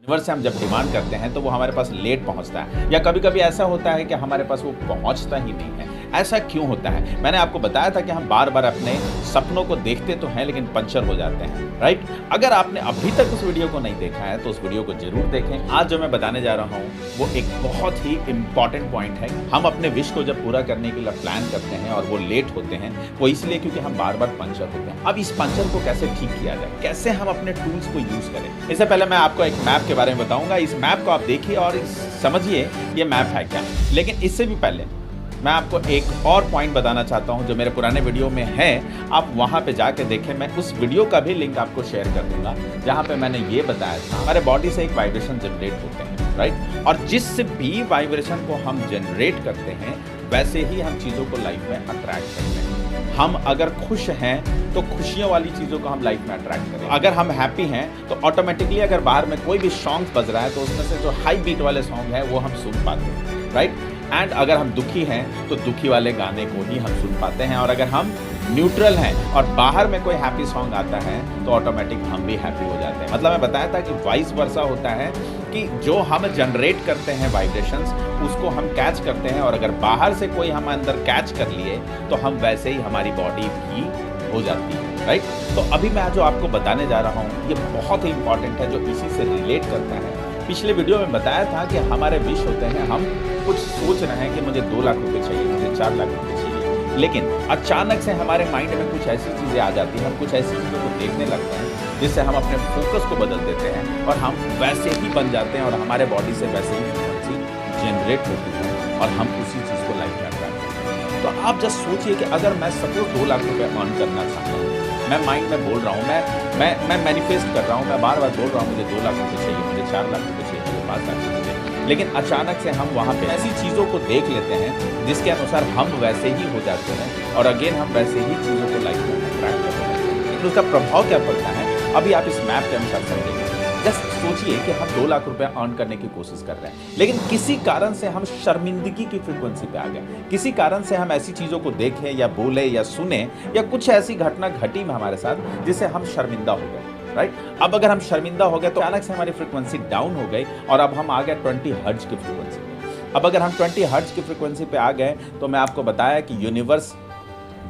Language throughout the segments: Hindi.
यूनिवर्स से हम जब डिमांड करते हैं तो वो हमारे पास लेट पहुंचता है, या कभी कभी ऐसा होता है कि हमारे पास वो पहुंचता ही नहीं है। ऐसा क्यों होता है? मैंने आपको बताया था कि हम बार बार अपने सपनों को देखते तो हैं लेकिन पंचर हो जाते हैं, राइट? अगर आपने अभी तक उस वीडियो को नहीं देखा है तो उस वीडियो को जरूर देखें। आज जो मैं बताने जा रहा हूँ वो एक बहुत ही इंपॉर्टेंट पॉइंट है। हम अपने विश को जब पूरा करने के लिए प्लान करते हैं और वो लेट होते हैं, वो इसलिए क्योंकि हम बार बार पंचर होते हैं। अब इस पंचर को कैसे ठीक किया जाए, कैसे हम अपने टूल्स को यूज करें, इससे पहले मैं आपको एक मैप के बारे में बताऊंगा। इस मैप को आप देखिए और समझिए ये मैप है क्या। लेकिन इससे भी पहले मैं आपको एक और पॉइंट बताना चाहता हूं जो मेरे पुराने वीडियो में है। आप वहां पे जाके देखें, मैं उस वीडियो का भी लिंक आपको शेयर कर दूंगा जहां पे मैंने ये बताया था हमारे बॉडी से एक वाइब्रेशन जनरेट होते हैं, राइट? और जिस भी वाइब्रेशन को हम जनरेट करते हैं वैसे ही हम चीज़ों को लाइफ में अट्रैक्ट करते हैं। हम अगर खुश हैं तो खुशियों वाली चीज़ों को हम लाइफ में अट्रैक्ट करें। अगर हम हैप्पी हैं तो ऑटोमेटिकली अगर बाहर में कोई भी सॉन्ग बज रहा है तो उसमें से जो हाई बीट वाले सॉन्ग है वो हम सुन पाते हैं, राइट? एंड अगर हम दुखी हैं तो दुखी वाले गाने को ही हम सुन पाते हैं। और अगर हम न्यूट्रल हैं और बाहर में कोई हैप्पी सॉन्ग आता है तो ऑटोमेटिक हम भी हैप्पी हो जाते हैं। मतलब मैं बताया था कि वाइस वर्सा होता है कि जो हम जनरेट करते हैं वाइब्रेशंस उसको हम कैच करते हैं, और अगर बाहर से कोई हम अंदर कैच कर लिए तो हम वैसे ही हमारी बॉडी भी हो जाती है, राइट? तो अभी मैं जो आपको बताने जा रहा हूँ ये बहुत ही इंपॉर्टेंट है जो इसी से रिलेट करता है। पिछले वीडियो में बताया था कि हमारे विश होते हैं, हम कुछ सोच रहे हैं कि मुझे 2 लाख रुपए चाहिए, मुझे 4 लाख रुपए चाहिए, लेकिन अचानक से हमारे माइंड में कुछ ऐसी चीज़ें आ जाती हैं, हम कुछ ऐसी चीज़ों को देखने लगते हैं जिससे हम अपने फोकस को बदल देते हैं और हम वैसे ही बन जाते हैं और हमारे बॉडी से वैसे ही फ्रीक्वेंसी जनरेट होती है और हम उसी चीज़ को लाइफ में अट्रैक्ट करते हैं। तो आप जस्ट सोचिए कि अगर मैं सपोज 2 लाख रुपये अर्न करना चाहता हूँ, मैं माइंड में बोल रहा हूँ, मैं मैनिफेस्ट कर रहा हूँ, मैं बार बार बोल रहा हूँ मुझे 2 लाख रुपये चाहिए, मुझे 4 लाख रुपये चाहिए, मुझे 5 लाख रुपये चाहिए, लेकिन अचानक से हम वहाँ पे ऐसी चीज़ों को देख लेते हैं जिसके अनुसार हम वैसे ही हो जाते हैं और अगेन हम वैसे ही चीज़ों को लाइफ में अट्रैक्ट करते हैं। लेकिन उसका प्रभाव क्या पड़ता है अभी आप इस मैप के अनुसार समझेंगे। जस्ट सोचिए कि हम 2 लाख रुपए अर्न करने की कोशिश कर रहे हैं, लेकिन किसी कारण से हम शर्मिंदगी की फ्रीक्वेंसी पे आ गए, किसी कारण से हम ऐसी चीज़ों को देखें या बोले या सुने या कुछ ऐसी घटना घटी में हमारे साथ जिससे हम शर्मिंदा हो गए, राइट? अब अगर हम शर्मिंदा हो गए तो अचानक से हमारी फ्रीक्वेंसी डाउन हो गई और अब हम आ गए 20 हर्ट्ज की फ्रीक्वेंसी पे। अब अगर हम 20 हर्ट्ज की फ्रीक्वेंसी पे आ गए तो मैं आपको बताया कि यूनिवर्स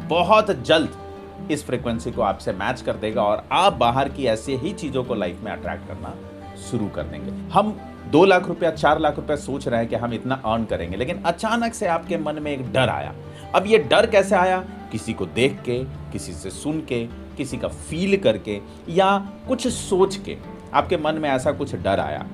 बहुत जल्द इस फ्रीक्वेंसी को आपसे मैच कर देगा और आप बाहर की ऐसे ही चीज़ों को लाइफ में अट्रैक्ट करना शुरू कर देंगे। हम 2 लाख रुपया 4 लाख रुपया सोच रहे हैं कि हम इतना अर्न करेंगे, लेकिन अचानक से आपके मन में एक डर आया। अब ये डर कैसे आया? किसी को देख के, किसी से सुन के, किसी का फील करके या कुछ सोच के आपके मन में ऐसा कुछ डर आया,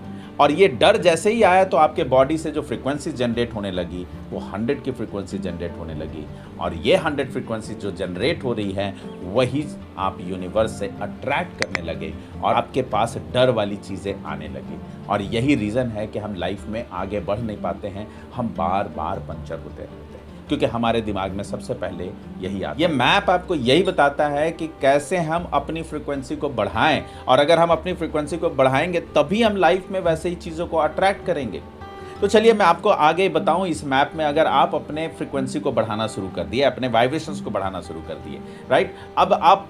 और ये डर जैसे ही आया तो आपके बॉडी से जो फ्रीक्वेंसी जनरेट होने लगी वो 100 की फ्रीक्वेंसी जनरेट होने लगी, और ये 100 फ्रीक्वेंसी जो जनरेट हो रही है वही आप यूनिवर्स से अट्रैक्ट करने लगे और आपके पास डर वाली चीज़ें आने लगी। और यही रीज़न है कि हम लाइफ में आगे बढ़ नहीं पाते हैं, हम बार बार पंचर होते रहते हैं क्योंकि हमारे दिमाग में सबसे पहले यही आता है। ये मैप आपको यही बताता है कि कैसे हम अपनी फ्रीक्वेंसी को बढ़ाएं, और अगर हम अपनी फ्रीक्वेंसी को बढ़ाएंगे तभी हम लाइफ में वैसे ही चीज़ों को अट्रैक्ट करेंगे। तो चलिए मैं आपको आगे बताऊं इस मैप में। अगर आप अपने फ्रीक्वेंसी को बढ़ाना शुरू कर दिए, अपने वाइब्रेशंस को बढ़ाना शुरू कर दिए, राइट? अब आप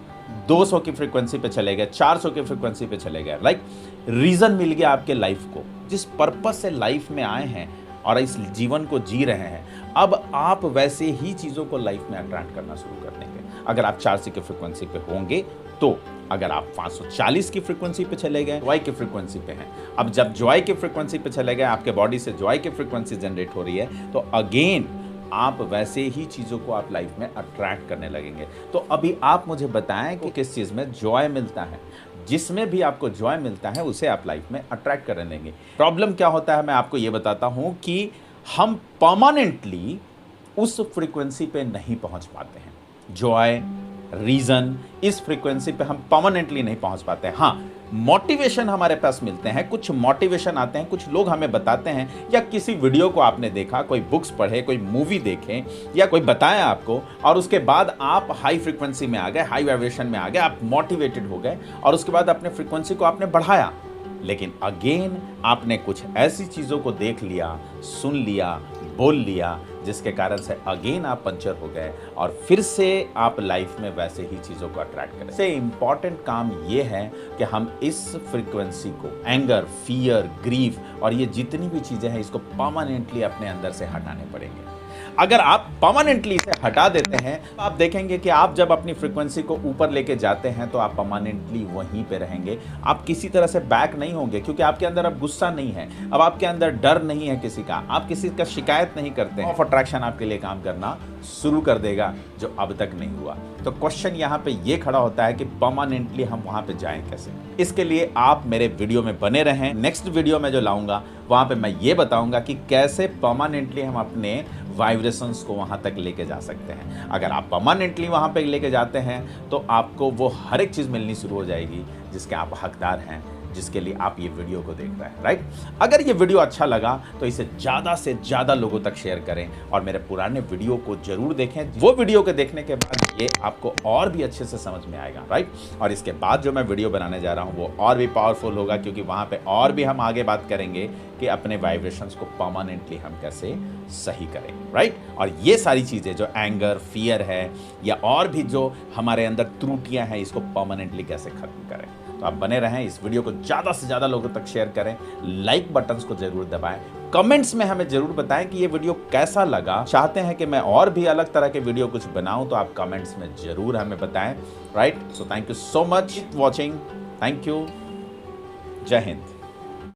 200 की फ्रीक्वेंसी पे चले गए, 400 की फ्रीक्वेंसी पे चले गए, लाइक रीज़न मिल गया आपके लाइफ को, जिस पर्पस से लाइफ में आए हैं और इस जीवन को जी रहे हैं, अब आप वैसे ही चीज़ों को लाइफ में अट्रैक्ट करना शुरू कर देंगे। अगर आप 400 की फ्रीक्वेंसी पे होंगे तो, अगर आप 540 की फ्रीक्वेंसी पे चले गए, जॉय की फ्रीक्वेंसी पे हैं, अब जब जॉय की फ्रीक्वेंसी पे चले गए, आपके बॉडी से जॉय की फ्रीक्वेंसी जनरेट हो रही है, तो अगेन आप वैसे ही चीज़ों को आप लाइफ में अट्रैक्ट करने लगेंगे। तो अभी आप मुझे बताएं कि किस चीज़ में जॉय मिलता है। जिसमें भी आपको जॉय मिलता है उसे आप लाइफ में अट्रैक्ट करने लेंगे। प्रॉब्लम क्या होता है मैं आपको ये बताता हूँ कि हम परमानेंटली उस फ्रीक्वेंसी पे नहीं पहुँच पाते हैं। जॉय, रीज़न, इस फ्रीक्वेंसी पे हम परमानेंटली नहीं पहुँच पाते हैं। हाँ, मोटिवेशन हमारे पास मिलते हैं, कुछ मोटिवेशन आते हैं, कुछ लोग हमें बताते हैं, या किसी वीडियो को आपने देखा, कोई बुक्स पढ़े, कोई मूवी देखें, या कोई बताया आपको, और उसके बाद आप हाई फ्रीक्वेंसी में आ गए, हाई वाइब्रेशन में आ गए, आप मोटिवेटेड हो गए और उसके बाद अपने फ्रीक्वेंसी को आपने बढ़ाया। लेकिन अगेन आपने कुछ ऐसी चीज़ों को देख लिया, सुन लिया, बोल लिया, जिसके कारण से अगेन आप पंचर हो गए और फिर से आप लाइफ में वैसे ही चीज़ों को अट्रैक्ट करें। सबसे इम्पॉर्टेंट काम ये है कि हम इस फ्रीक्वेंसी को, एंगर, फियर, ग्रीफ और ये जितनी भी चीज़ें हैं, इसको परमानेंटली अपने अंदर से हटाने पड़ेंगे। अगर आप परमानेंटली इसे हटा देते हैं तो आप देखेंगे कि आप जब अपनी फ्रीक्वेंसी को ऊपर लेके जाते हैं तो आप परमानेंटली वहीं पे रहेंगे। आप किसी तरह से बैक नहीं होंगे, क्योंकि आपके अंदर अब गुस्सा नहीं है, अब आपके अंदर डर नहीं है किसी का, आप किसी का शिकायत नहीं करते हैं। ऑफ अट्रैक्शन आपके लिए काम करना शुरू कर देगा, जो अब तक नहीं हुआ। तो क्वेश्चन यहाँ पे ये खड़ा होता है कि परमानेंटली हम वहां पे जाएं कैसे। इसके लिए आप मेरे वीडियो में बने रहें। नेक्स्ट वीडियो में जो लाऊंगा वहां पे मैं ये बताऊंगा कि कैसे परमानेंटली हम अपने वाइब्रेशंस को वहां तक लेके जा सकते हैं। अगर आप परमानेंटली वहां पे लेके जाते हैं तो आपको वो हर एक चीज़ मिलनी शुरू हो जाएगी जिसके आप हकदार हैं, जिसके लिए आप ये वीडियो को देख रहे हैं, राइट। अगर ये वीडियो अच्छा लगा तो इसे ज़्यादा से ज़्यादा लोगों तक शेयर करें और मेरे पुराने वीडियो को जरूर देखें। वो वीडियो को देखने के बाद ये आपको और भी अच्छे से समझ में आएगा, राइट। और इसके बाद जो मैं वीडियो बनाने जा रहा हूँ वो और भी पावरफुल होगा, क्योंकि वहाँ पे और भी हम आगे बात करेंगे कि अपने वाइब्रेशंस को परमानेंटली हम कैसे सही करें, राइट। और ये सारी चीज़ें जो एंगर, फियर है या और भी जो हमारे अंदर त्रुटियाँ हैं, इसको परमानेंटली कैसे खत्म करें। तो आप बने रहें, इस वीडियो को ज़्यादा से ज़्यादा लोगों तक शेयर करें, लाइक बटन्स को जरूर दबाएं, कमेंट्स में हमें जरूर बताएं कि ये वीडियो कैसा लगा। चाहते हैं कि मैं और भी अलग तरह के वीडियो कुछ बनाऊं तो आप कमेंट्स में जरूर हमें बताएं, right. So thank you so much watching, thank you, जय हिंद।